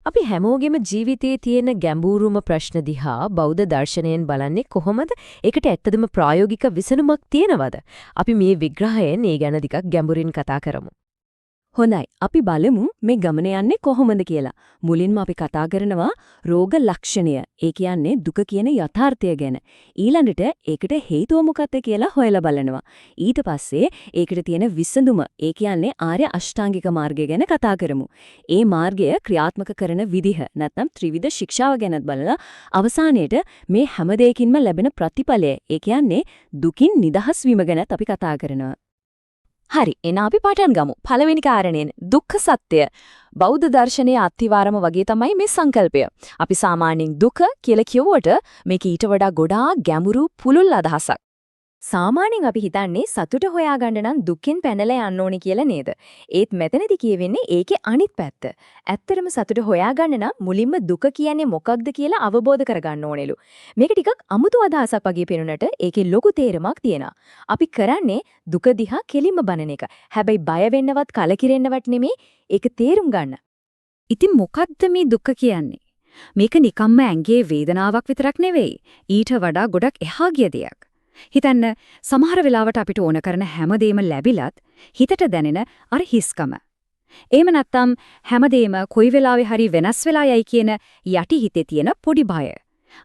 අපි හැමෝගෙම ජීවිතයේ තියෙන ගැඹුරුම ප්‍රශ්න දිහා බෞද්ධ දර්ශනයෙන් බලන්නේ කොහොමද? ඒකට ඇත්තදම ප්‍රායෝගික විසඳුමක් තියෙනවද? අපි මේ විග්‍රහයෙන් ඒ ගැන ටිකක් ගැඹුරින් කතා කරමු. හොඳයි. අපි බලමු මේ ගමන යන්නේ කොහොමද කියලා. මුලින්ම අපි කතා කරනවා රෝග ලක්ෂණය. ඒ කියන්නේ දුක කියන යථාර්ථය ගැන. ඊළඟට ඒකට හේතුව මොකක්ද කියලා හොයලා බලනවා. ඊට පස්සේ ඒකට තියෙන විසඳුම. ඒ කියන්නේ ආර්ය අෂ්ටාංගික මාර්ගය ගැන කතා කරමු. ඒ මාර්ගය ක්‍රියාත්මක කරන විදිහ නැත්නම් ත්‍රිවිධ ශික්ෂාව ගැනත් බලලා අවසානයේට මේ හැම දෙයකින්ම ලැබෙන ප්‍රතිඵලය. ඒ කියන්නේ දුකින් නිදහස් වීම ගැනත් අපි කතා කරනවා. හරි එන අපි පටන් ගමු. පළවෙනි කාරණයෙන් දුක්ඛ සත්‍ය. බෞද්ධ දර්ශනයේ අත්විවරම වගේ තමයි මේ සංකල්පය. අපි සාමාන්‍යයෙන් දුක කියලා කියුවට මේක ඊට වඩා ගොඩාක් ගැඹුරු පුළුල් අදහසක්. සාමාන්‍යයෙන් අපි හිතන්නේ සතුට හොයාගන්න නම් දුකින් පැනලා යන්න ඕනේ කියලා නේද? ඒත් මෙතනදි කියවෙන්නේ ඒකේ අනිත් පැත්ත. ඇත්තටම සතුට හොයාගන්න නම් මුලින්ම දුක කියන්නේ මොකක්ද කියලා අවබෝධ කරගන්න ඕනෙලු. මේක ටිකක් අමුතු අදහසක් වගේ පේනුනට ඒකේ ලොකු තේරුමක් තියෙනවා. අපි කරන්නේ දුක දිහා කෙලින්ම බලන එක. හැබැයි බය වෙන්නවත් කලකිරෙන්නවත් නෙමෙයි ඒක තේරුම් ගන්න. ඉතින් මොකක්ද මේ දුක කියන්නේ? මේක නිකම්ම ඇඟේ වේදනාවක් විතරක් නෙවෙයි. ඊට වඩා ගොඩක් එහා ගිය දෙයක්. හිතන්න සමහර වෙලාවට අපිට ඕන කරන හැමදේම ලැබිලත් හිතට දැනෙන අර හිස්කම. එහෙම නැත්නම් හැමදේම කොයි වෙලාවෙ හරි වෙනස් වෙලා යයි කියන යටි හිතේ තියෙන පොඩි බය.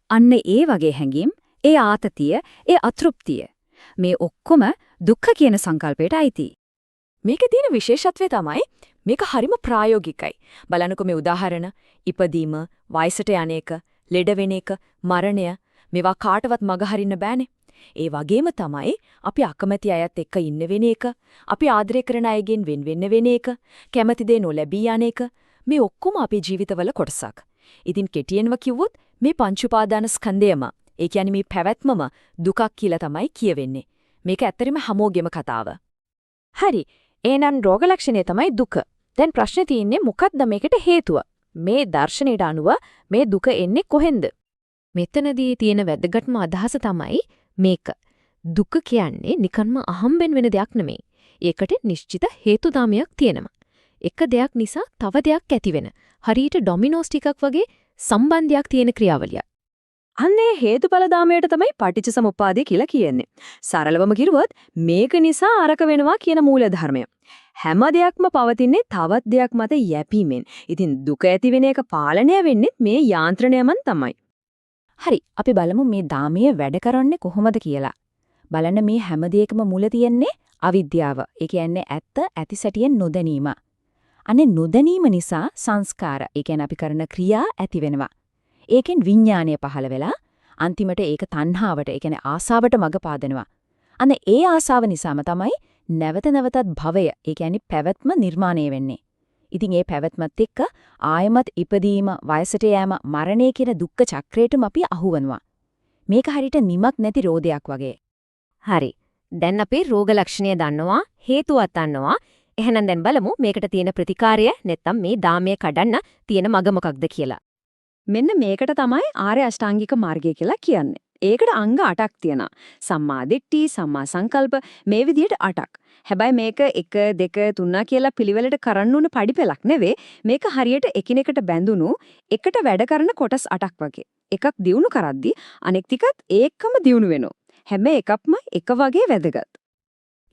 අන්න ඒ වගේ හැඟීම්, ඒ ආතතිය, ඒ අතෘප්තිය මේ ඔක්කොම දුක්ඛ කියන සංකල්පයට අයිති. මේකේ තියෙන විශේෂත්වය තමයි මේක හරිම ප්‍රායෝගිකයි. බලන්නකෝ මේ උදාහරණ ඉපදීම, වයසට යන එක, ලෙඩ වෙන එක, මරණය මේවා කාටවත් මග හරින්න බෑනේ. ඒ වගේම තමයි අපි අකමැති අයත් එක්ක ඉන්න වෙන එක, අපි ආදරය කරන අයගෙන් වෙන වෙන එක, කැමති දේ නොලැබී යන එක මේ ඔක්කොම අපේ ජීවිතවල කොටසක්. ඉතින් කෙටියෙන්ම කිව්වොත් මේ පංච උපාදාන ස්කන්ධයම, ඒ කියන්නේ මේ පැවැත්මම දුකක් කියලා තමයි කියවෙන්නේ. මේක ඇත්තටම හැමෝගෙම කතාව. හරි. එහෙනම් රෝග ලක්ෂණය තමයි දුක. දැන් ප්‍රශ්නේ තියෙන්නේ මොකක්ද මේකට හේතුව? මේ දර්ශනයට අනුව මේ දුක එන්නේ කොහෙන්ද? මෙතනදී තියෙන වැදගත්ම අදහස තමයි මේක. දුක කියන්නේ නිකන්ම අහම්බෙන් වෙන දෙයක් නෙමෙයි. ඒකට නිශ්චිත හේතුදාමයක් තියෙනවා. එක දෙයක් නිසා තව දෙයක් ඇති වෙන. හරියට ඩොමිනෝස් ටිකක් වගේ සම්බන්ධයක් තියෙන ක්‍රියාවලියක්. අන්නේ හේතුඵල දාමයට තමයි පටිච්චසමුප්පාදය කියලා කියන්නේ. සරලවම කිව්වොත් මේක නිසා අරක වෙනවා කියන මූල ධර්මය. හැම දෙයක්ම පවතින්නේ තවත් දෙයක් මත යැපීමෙන්. ඉතින් දුක ඇති වෙන එක පාලනය වෙන්නේ මේ යාන්ත්‍රණයමන් තමයි. හරි අපි බලමු මේ දාමයේ වැඩ කරන්නේ කොහොමද කියලා. බලන්න මේ හැම දෙයකම මුල තියෙන්නේ අවිද්‍යාව. ඒ කියන්නේ ඇත්ත ඇතිසැටියෙන් නොදැනීම. අනේ නොදැනීම නිසා සංස්කාර, ඒ කියන්නේ අපි කරන ක්‍රියා ඇති වෙනවා. ඒකෙන් විඥානය පහළ වෙලා අන්තිමට ඒක තණ්හාවට, ඒ කියන්නේ ආසාවට මඟ පාදනවා. අනේ ඒ ආසාව නිසාම තමයි නැවත නැවතත් භවය, ඒ කියන්නේ පැවැත්ම නිර්මාණය වෙන්නේ. ඉතින් ඒ පැවැත්මත් එක්ක ආයමත් ඉපදීම, වයසට යෑම, මරණය කියන දුක්ඛ චක්‍රයටම අපි අහු වෙනවා. මේක හරියට නිමක් නැති රෝදයක් වගේ. හරි. දැන් අපි රෝග ලක්ෂණය දන්නවා, හේතුවත් දන්නවා. එහෙනම් දැන් බලමු මේකට තියෙන ප්‍රතිකාරය නැත්නම් මේ දාමය කඩන්න තියෙන මඟ මොකක්ද කියලා. මෙන්න මේකට තමයි ආර්ය අෂ්ටාංගික මාර්ගය කියලා කියන්නේ. ඒකට අංග 8ක් තියෙනවා. සම්මා දිට්ඨි, සම්මා සංකල්ප මේ විදිහට 8ක්. හැබැයි මේක 1 2 3 කියලා පිළිවෙලට කරන්න උන පඩිපෙලක් නෙවෙයි. මේක හරියට එකිනෙකට බැඳුණු එකට වැඩ කරන කොටස් 8ක් වගේ. එකක් දියුණු කරද්දී අනෙක් ටිකත් ඒකම දියුණු වෙනවා. හැම එකක්ම එක වගේ වැදගත්.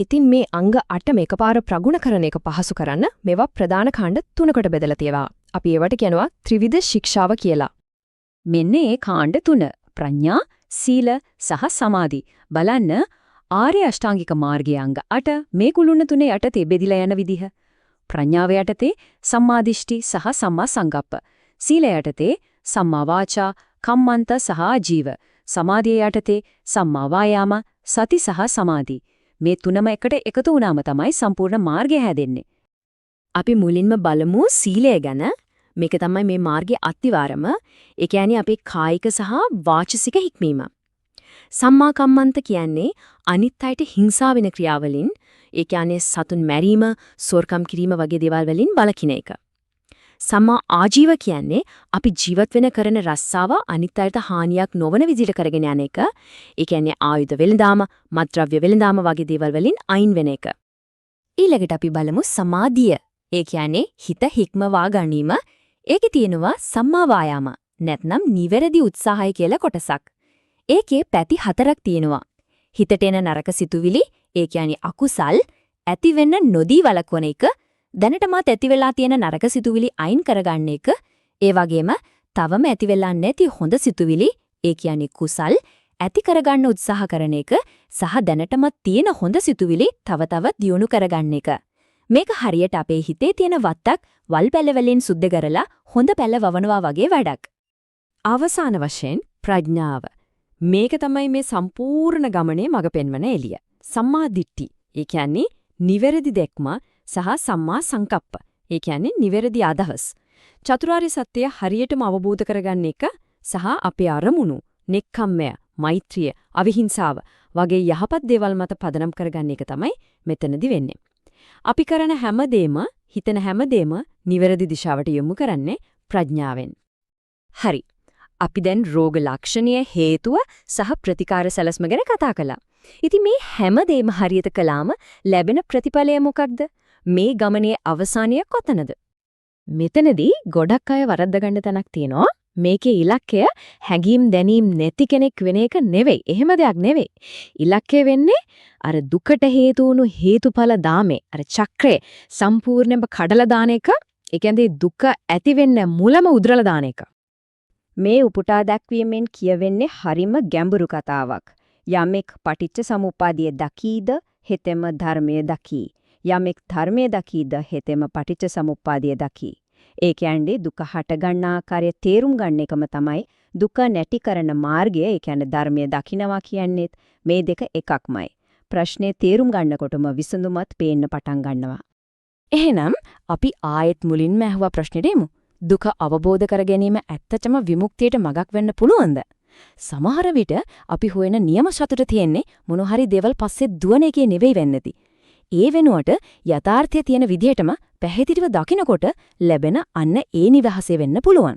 ඉතින් මේ අංග 8 මේකපාර ප්‍රගුණ කරන එක පහසු කරන්න මේවා ප්‍රධාන කාණ්ඩ 3කට බෙදලා තියෙනවා. අපි ඒවට කියනවා ත්‍රිවිධ ශික්ෂාව කියලා. මෙන්න ඒ කාණ්ඩ 3 ප්‍රඥා, සීල සහ සමාධි. බලන්න ආර්ය අෂ්ටාංගික මාර්ගයේ අංග 8 මේ කුළුණ තුනේ යටතේ බෙදිලා යන විදිහ. ප්‍රඥාව යටතේ සම්මාදිෂ්ටි සහ සම්මා සංකප්ප. සීල යටතේ සම්මා වාචා, කම්මන්ත සහ ආජීව. සමාධිය යටතේ සම්මා වායාම, සති සහ සමාධි. මේ තුනම එකට එකතු වුණාම තමයි සම්පූර්ණ මාර්ගය හැදෙන්නේ. අපි මුලින්ම බලමු සීලය ගැන. මේක තමයි මේ මාර්ගයේ අත්විවරම. ඒ කියන්නේ අපේ කායික සහ වාචසික හික්මීම. සම්මා කම්මන්ත කියන්නේ අනිත් අයට හිංසා වෙන ක්‍රියාවලින්, ඒ කියන්නේ සතුන් මැරීම, සොරකම් කිරීම වගේ දේවල් වලින් වළකින එක. සම්මා ආජීව කියන්නේ අපි ජීවත් වෙන කරන රස්සාව අනිත් අයට හානියක් නොවන විදිහට කරගෙන යන එක. ඒ කියන්නේ ආයුධ වෙළඳාම, මත්ද්‍රව්‍ය වෙළඳාම වගේ දේවල් වලින් අයින් වෙන එක. ඊළඟට අපි බලමු සමාධිය. ඒ කියන්නේ හිත හික්මවා ගැනීම. ඒකේ තියෙනවා සම්මා වායාම නැත්නම් නිවැරදි උත්සාහය කියලා කොටසක්. ඒකේ පැති 4ක් තියෙනවා. හිතට එන නරක සිතුවිලි, ඒ කියන්නේ අකුසල්, ඇති වෙන්න නොදී වළක්වන එක, දැනටමත් ඇති වෙලා තියෙන නරක සිතුවිලි අයින් කරගන්න එක, ඒ වගේම තවම ඇති වෙලා නැති හොඳ සිතුවිලි, ඒ කියන්නේ කුසල්, ඇති කරගන්න උත්සාහ කරන එක සහ දැනටමත් තියෙන හොඳ සිතුවිලි තව තවත් දියුණු කරගන්න එක. මේක හරියට අපේ හිතේ තියෙන වත්තක් වල් පැල වලින් සුද්ධ කරලා හොඳ පැල වවනවා වගේ වැඩක්. අවසාන වශයෙන් ප්‍රඥාව. මේක තමයි මේ සම්පූර්ණ ගමනේ මඟ පෙන්වන එළිය. සම්මා දිට්ඨි. ඒ කියන්නේ නිවැරදි දැක්ම සහ සම්මා සංකප්ප. ඒ කියන්නේ නිවැරදි අදහස්. චතුරාර්ය සත්‍යය හරියටම අවබෝධ කරගන්න එක සහ අපේ අරමුණු, නෙක්ඛම්මය, මෛත්‍රිය, අවිහිංසාව වගේ යහපත් දේවල් මත පදනම් කරගන්න එක තමයි මෙතනදි වෙන්නේ. අපි කරන හැමදේම, හිතන හැමදේම නිවැරදි දිශාවට යොමු කරන්නේ ප්‍රඥාවෙන්. හරි. අපි දැන් රෝග ලක්ෂණීය හේතුව සහ ප්‍රතිකාර සැලැස්ම ගැන කතා කළා. ඉතින් මේ හැමදේම හරියට කළාම ලැබෙන ප්‍රතිඵලය මොකක්ද? මේ ගමනේ අවසානය කොතනද? මෙතනදී ගොඩක් අය වරද්ද ගන්න තැනක් තියෙනවා. මේකේ ඉලක්කය හැඟීම් දැනීම් නැති කෙනෙක් වෙන එක නෙවෙයි. එහෙම දෙයක් නෙවෙයි. ඉලක්කය වෙන්නේ අර දුකට හේතු වුණු හේතුඵල දාමේ, අර චක්‍රය සම්පූර්ණයෙන්ම කඩලා දාන එක. ඒ කියන්නේ දුක ඇති වෙන්න මුලම උදුරලා දාන එක. මේ උපුටා දැක්වීමෙන් කියවෙන්නේ හරිම ගැඹුරු කතාවක්. යමෙක් පටිච්ච සමුප්පාදිය දකීද හෙතෙම ධර්මයේ දකී. යමෙක් ධර්මයේ දකීද හෙතෙම පටිච්ච සමුප්පාදිය දකී. ඒ කියන්නේ දුක හට ගන්න ආකාරය තේරුම් ගන්න එකම තමයි දුක නැති කරන මාර්ගය. ඒ කියන්නේ ධර්මයේ දකින්නවා කියන්නේත් මේ දෙක එකක්මයි. ප්‍රශ්නේ තේරුම් ගන්නකොටම විසඳුමත් පේන්න පටන් ගන්නවා. එහෙනම් අපි ආයෙත් මුලින්ම අහුවා ප්‍රශ්නෙට එමු. දුක අවබෝධ කර ගැනීම ඇත්තටම විමුක්තියට මඟක් වෙන්න පුළුවන්ද? සමහර විට අපි හොයන නියම සතුට තියෙන්නේ මොන හරි දේවල් පස්සේ දුවන එකේ නෙවෙයි වෙන්නේති. ඒ වෙනුවට යථාර්ථයේ තියෙන විදිහටම පැහැදිලිව දකිනකොට ලැබෙන අන්න ඒ නිවහසේ වෙන්න පුළුවන්.